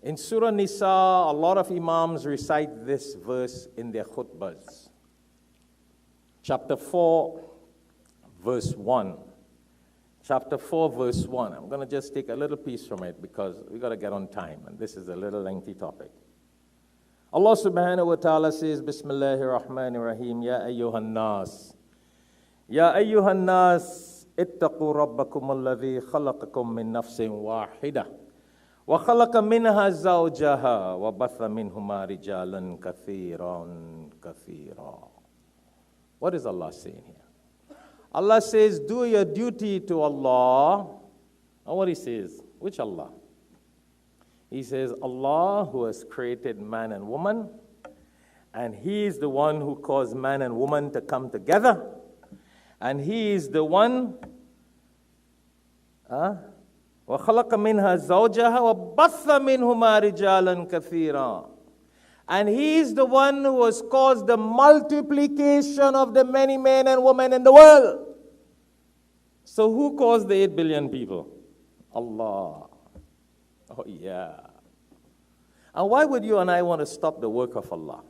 In Surah Nisa, a lot of Imams recite this verse in their khutbahs. Chapter 4, verse 1. Chapter 4, verse 1. I'm going to just take a little piece from it because we got to get on time, and this is a little lengthy topic. Allah subhanahu wa ta'ala says, Bismillahir Rahmanir Rahim, Ya ayyuhan nas. Ya ayyuhan nas, ittaqu rabbakum alladhi khalaqakum min nafsin wahidah. وَخَلَقَ مِنْهَا زَوْجَهَا وَبَثَّ مِنْهُمَا رِجَالًا كَثِيرًا. What is Allah saying here? Allah says, do your duty to Allah. And what He says? Which Allah? He says, Allah who has created man and woman, and He is the one who caused man and woman to come together, and He is the one وَخَلَقَ مِنْهَا زَوْجَهَا وَبَثَّ مِنْهُمَا رِجَالًا كَثِيرًا. And He is the one who has caused the multiplication of the many men and women in the world. So who caused the 8 billion people? Allah. Oh yeah. And why would you and I want to stop the work of Allah?